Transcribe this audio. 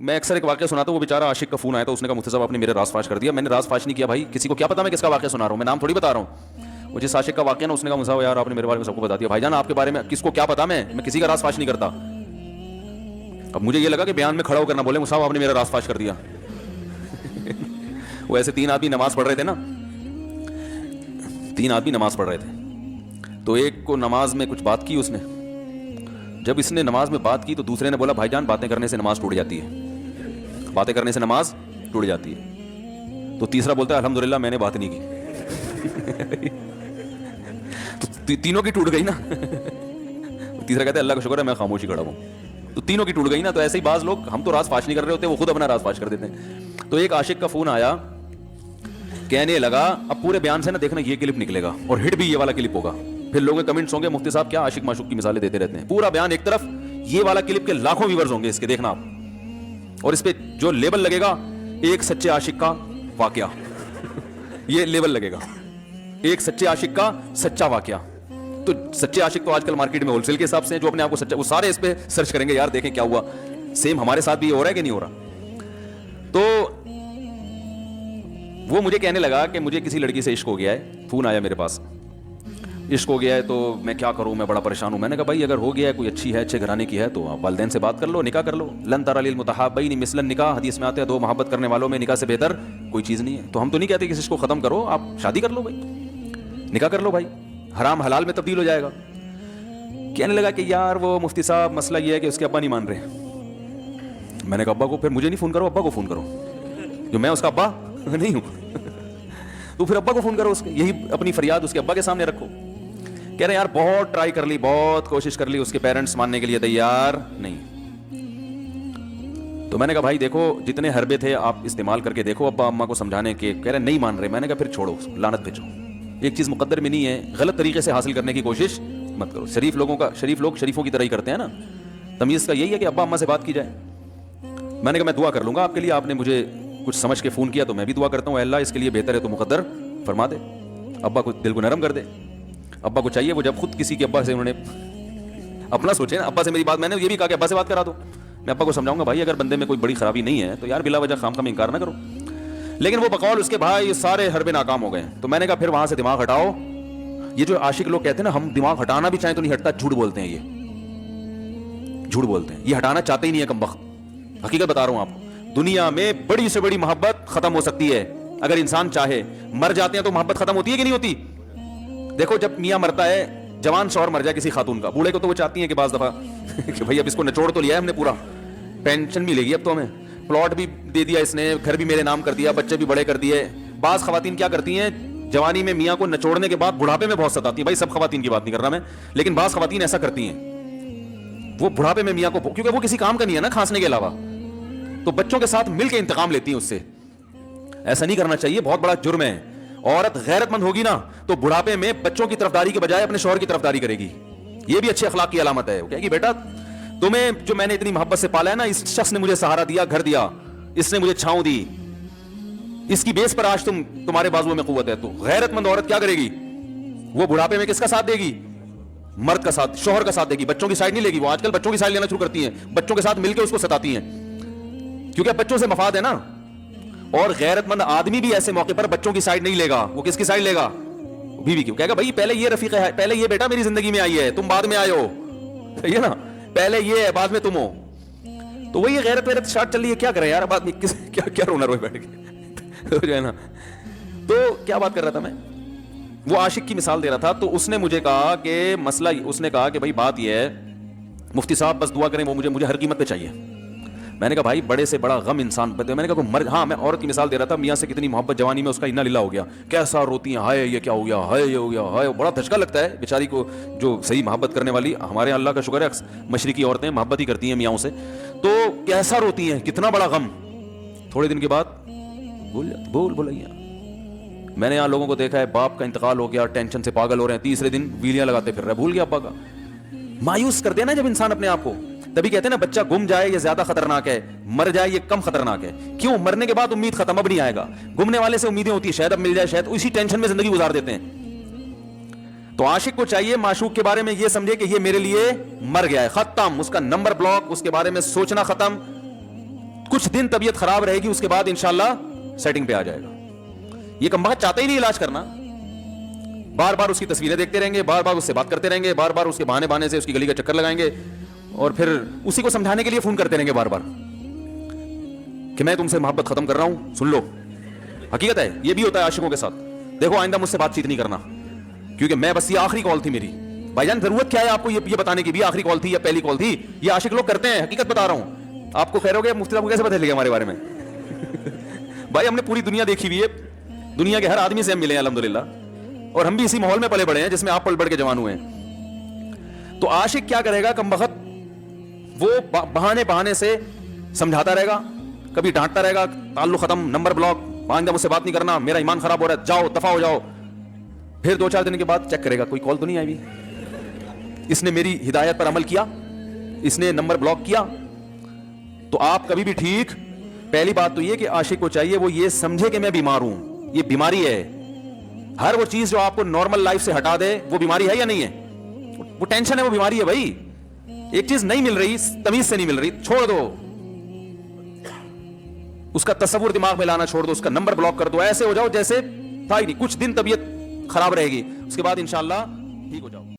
میں اکثر ایک واقعہ سناتا ہوں, وہ بیچارہ عاشق کا فون آیا تھا, اس نے کہا مفتی صاحب آپ نے میرے راز فاش کر دیا. میں نے راز فاش نہیں کیا بھائی, کسی کو کیا پتا میں کس کا واقعہ سنا رہا ہوں, میں نام تھوڑی بتا رہا ہوں. وہ جس عاشق کا واقعہ نا, اس نے کہا مصعب یار آپ نے میرے بارے میں سب کو بتا دیا. بھائی جان آپ کے بارے میں کس کو کیا پتا, میں کسی کا راز فاش نہیں کرتا. اب مجھے یہ لگا کہ بیان میں کھڑا ہو کر نہ بولے مصعب آپ نے میرا راز فاش کر دیا. وہ ایسے 3 آدمی نماز پڑھ رہے تھے نا, 3 آدمی نماز پڑھ رہے تھے, تو ایک کو نماز میں کچھ بات کی اس نے. جب اس نے نماز میں بات کی تو دوسرے نے بولا بھائی جان باتیں کرنے سے نماز ٹوٹ جاتی ہے, باتیں کرنے سے نماز ٹوٹ جاتی ہے. تو تیسرا بولتا ہے الحمدللہ میں نے بات نہیں کی. تو تینوں کی ٹوٹ گئی نا. تیسرا کہتا ہے اللہ کا شکر ہے میں خاموشی کھڑا ہوں. تو تینوں کی ٹوٹ گئی نا. تو ایسے ہی بعض لوگ, ہم تو راز فاش نہیں کر رہے ہوتے, وہ خود اپنا راز فاش کر دیتے ہیں. تو ایک عاشق کا فون آیا, کہنے لگا اب پورے بیان سے نا دیکھنا یہ کلپ نکلے گا اور ہٹ بھی یہ والا کلپ ہوگا. پھر لوگوں کے کمنٹس ہوں گے مفتی صاحب کیا عاشق معشوق کی مثالیں دیتے رہتے ہیں. پورا بیان ایک طرف, یہ والا کلپ کے لاکھوں ویورز ہوں گے اس کے, دیکھنا آپ. اور اس پہ جو لیبل لگے گا ایک سچے عاشق کا واقعہ. یہ لیبل لگے گا ایک سچے عاشق کا سچا واقعہ. تو سچے عاشق تو آج کل مارکیٹ میں ہول سیل کے حساب سے جو اپنے آپ کو سچا, وہ سارے اس پہ سرچ کریں گے یار دیکھیں کیا ہوا. سیم ہمارے ساتھ بھی یہ ہو رہا ہے کہ نہیں ہو رہا. تو وہ مجھے کہنے لگا کہ مجھے کسی لڑکی سے عشق ہو گیا ہے. فون آیا میرے پاس, عشق ہو گیا ہے تو میں کیا کروں, میں بڑا پریشان ہوں. میں نے کہا بھائی اگر ہو گیا ہے, کوئی اچھی ہے, اچھے گھرانے کی ہے, تو آپ والدین سے بات کر لو, نکاح کر لو. لن تری للمتحابین مثل النکاح, حدیث میں آتا ہے 2 محبت کرنے والوں میں نکاح سے بہتر کوئی چیز نہیں ہے. تو ہم تو نہیں کہتے کہ اس کو ختم کرو, آپ شادی کر لو بھائی, نکاح کر لو بھائی, حرام حلال میں تبدیل ہو جائے گا. کہنے لگا کہ یار وہ مفتی صاحب مسئلہ یہ ہے کہ اس کے ابا نہیں مان رہے. میں نے کہا ابا کو, پھر مجھے نہیں فون کرو, ابا کو فون کرو, جو میں اس کا ابا نہیں ہوں. تو پھر ابا کو فون کرو, اس کے یہی اپنی فریاد اس کے ابا کے سامنے رکھو. کہہ رہے یار بہت ٹرائی کر لی, بہت کوشش کر لی, اس کے پیرنٹس ماننے کے لیے تیار نہیں. تو میں نے کہا بھائی دیکھو جتنے حربے تھے آپ استعمال کر کے دیکھو ابا اماں کو سمجھانے کے. کہہ رہے نہیں مان رہے. میں نے کہا پھر چھوڑو, لعنت بھیجو. ایک چیز مقدر میں نہیں ہے, غلط طریقے سے حاصل کرنے کی کوشش مت کرو. شریف لوگوں کا, شریف لوگ شریفوں کی طرح ہی کرتے ہیں نا. تمیز کا یہی ہے کہ ابا اماں سے بات کی جائے. میں نے کہا میں دعا کر لوں گا آپ کے لیے, آپ نے مجھے کچھ سمجھ کے فون کیا تو میں بھی دعا کرتا ہوں, اے اللہ اس کے لیے بہتر ہے تو مقدر فرما دے, ابا کو دل کو نرم کر دے. ابا کو چاہیے وہ جب خود کسی کے ابا سے انہوں نے اپنا سوچے نا, ابا سے میری بات, میں نے یہ بھی کہا کہ ابا سے بات کرا دو. میں ابا کو سمجھاؤں گا بھائی اگر بندے میں کوئی بڑی خرابی نہیں ہے تو یار بلا وجہ خام خام انکار نہ کرو. لیکن وہ بقول اس کے بھائی سارے حربے ناکام ہو گئے. تو میں نے کہا پھر وہاں سے دماغ ہٹاؤ. یہ جو عاشق لوگ کہتے ہیں نا ہم دماغ ہٹانا بھی چاہیں تو نہیں ہٹتا, جھوٹ بولتے ہیں. یہ جھوٹ بولتے ہیں, یہ ہٹانا چاہتے ہی نہیں ہے کمبخت. حقیقت بتا رہا ہوں آپ کو, دنیا میں بڑی سے بڑی محبت ختم ہو سکتی ہے اگر انسان چاہے. مر جاتے ہیں تو محبت ختم ہوتی ہے کہ نہیں ہوتی. دیکھو جب میاں مرتا ہے, جوان شوہر مر جائے کسی خاتون کا, بوڑھے کو تو وہ چاہتی ہیں کہ بعض دفعہ کہ بھائی اب اس کو نچوڑ تو لیا ہے ہم نے, پورا پینشن بھی لے گی اب تو ہمیں, پلاٹ بھی دے دیا اس نے, گھر بھی میرے نام کر دیا, بچے بھی بڑے کر دیے. بعض خواتین کیا کرتی ہیں, جوانی میں میاں کو نچوڑنے کے بعد بڑھاپے میں بہت ستاتی ہیں. بھائی سب خواتین کی بات نہیں کر رہا میں, لیکن بعض خواتین ایسا کرتی ہیں, وہ بڑھاپے میں میاں کو, کیونکہ وہ کسی کام کا نہیں ہے نا کھانسنے کے علاوہ, تو بچوں کے ساتھ مل کے انتقام لیتی ہیں اس سے. ایسا نہیں کرنا چاہیے, بہت بڑا جرم ہے. عورت غیرت مند ہوگی نا تو بڑھاپے میں بچوں کی طرفداری کے بجائے اپنے شوہر کی طرفداری کرے گی. یہ بھی اچھے اخلاق کی علامت ہے. وہ کہے گی بیٹا تمہیں جو میں نے اتنی محبت سے پالا ہے نا, اس شخص نے مجھے سہارا دیا, گھر دیا, اس نے مجھے چھاؤں دی, اس کی بیس پر آج تمہارے بازوؤں میں قوت ہے. تو غیرت مند عورت کیا کرے گی, وہ بڑھاپے میں کس کا ساتھ دے گی, مرد کا ساتھ, شوہر کا ساتھ دے گی, بچوں کی سائڈ نہیں لے گی. وہ آج کل بچوں کی سائڈ لینا شروع کرتی ہیں, بچوں کے ساتھ مل کے اس کو ستاتی ہیں, کیونکہ بچوں سے مفاد ہے نا. اور غیرت مند آدمی بھی ایسے موقع پر بچوں کی سائڈ نہیں لے گا. وہ کس کی سائڈ لے گا, بیوی کی. کہے گا بھائی پہلے یہ رفیق ہے, پہلے یہ بیٹا میری زندگی میں آئی ہے, تم بعد میں آئے ہو, صحیح ہے نا, پہلے یہ ہے بعد میں تم ہو. تو وہی غیرت ویرت شارٹ چل رہی ہے, کیا کرے یار, بعد میں کیا رونا روئے بیٹھ کے جو ہے نا. تو کیا بات کر رہا تھا میں, وہ عاشق کی مثال دے رہا تھا. تو اس نے مجھے کہا کہ مسئلہ, اس نے کہا کہ بھائی بات یہ ہے مفتی صاحب بس دعا کریں, وہ مجھے ہر قیمت پہ چاہیے. میں نے کہا بھائی بڑے سے بڑا غم انسان, میں نے کہا ہاں میں عورت کی مثال دے رہا تھا, میاں سے کتنی محبت جوانی میں اس کا انا للہ ہو گیا, کیسا روتی ہیں, ہائے یہ کیا ہو گیا, ہائے یہ ہو گیا, ہائے. بڑا دھچکا لگتا ہے بیچاری کو, جو صحیح محبت کرنے والی, ہمارے اللہ کا شکر ہے مشرقی عورتیں محبت ہی کرتی ہیں میاں سے, تو کیسا روتی ہیں, کتنا بڑا غم. تھوڑے دن کے بعد بول بولائیے. میں نے یہاں لوگوں کو دیکھا ہے, باپ کا انتقال ہو گیا, ٹینشن سے پاگل ہو رہے ہیں, تیسرے دن ویلیاں لگاتے پھر رہے, بھول گیا ابا کا. مایوس کر دینا جب انسان اپنے آپ کو, تبھی کہتے ہیں نا بچہ گم جائے یہ زیادہ خطرناک ہے, مر جائے یہ کم خطرناک ہے. کیوں, مرنے کے بعد امید ختم, اب نہیں آئے گا. گمنے والے سے امیدیں ہوتی ہیں شاید اب مل جائے, شاید اسی ٹینشن میں زندگی گزار دیتے ہیں. تو عاشق کو چاہیے معشوق کے بارے میں یہ سمجھے کہ یہ میرے لیے مر گیا ہے, ختم, اس کا نمبر بلاک, اس کے بارے میں سوچنا ختم, کچھ دن طبیعت خراب رہے گی, اس کے بعد انشاءاللہ سیٹنگ پہ آ جائے گا. یہ کمبخت چاہتا ہی نہیں علاج کرنا, بار بار اس کی تصویریں دیکھتے رہیں گے, بار بار اس سے بات کرتے رہیں گے, بار بار اس کے بہانے بہانے سے اس کی گلی کا چکر لگائیں گے, اور پھر اسی کو سمجھانے کے لیے فون کرتے رہیں گے بار بار کہ میں تم سے محبت ختم کر رہا ہوں, سن لو. حقیقت ہے, یہ بھی ہوتا ہے عاشقوں کے ساتھ. دیکھو آئندہ مجھ سے بات چیت نہیں کرنا, کیونکہ میں بس یہ آخری کال تھی میری. بھائی جان ضرورت کیا ہے آپ کو یہ بتانے کی بھی آخری کال تھی یا پہلی کال تھی؟ یہ عاشق لوگ کرتے ہیں, حقیقت بتا رہا ہوں. آپ کو خیر ہو گیا, مفتی صاحب کو کیسے پتہ چلے گا ہمارے بارے میں؟ بھائی ہم نے پوری دنیا دیکھی ہوئی ہے, دنیا کے ہر آدمی سے ہم ملے ہیں الحمدللہ, اور ہم بھی اسی ماحول میں پلے بڑے ہیں جس میں آپ پل بڑھ کے جوان ہوئے ہیں. تو عاشق کیا کرے گا کمبخت, وہ بہانے سے سمجھاتا رہے گا, کبھی ڈانٹتا رہے گا, تعلق ختم, نمبر بلاک, آئندہ مجھ سے بات نہیں کرنا, میرا ایمان خراب ہو رہا ہے, جاؤ دفع ہو جاؤ. پھر 2-4 دن کے بعد چیک کرے گا کوئی کال تو نہیں آئی بھی, اس نے میری ہدایت پر عمل کیا, اس نے نمبر بلاک کیا. تو آپ کبھی بھی ٹھیک, پہلی بات تو یہ کہ عاشق کو چاہیے وہ یہ سمجھے کہ میں بیمار ہوں, یہ بیماری ہے. ہر وہ چیز جو آپ کو نارمل لائف سے ہٹا دے وہ بیماری ہے یا نہیں ہے؟ وہ ٹینشن ہے, وہ بیماری ہے بھائی. ایک چیز نہیں مل رہی, تمیز سے نہیں مل رہی, چھوڑ دو, اس کا تصور دماغ میں لانا چھوڑ دو, اس کا نمبر بلاک کر دو, ایسے ہو جاؤ جیسے تھا ہی نہیں. کچھ دن طبیعت خراب رہے گی, اس کے بعد انشاءاللہ ٹھیک ہو جاؤ.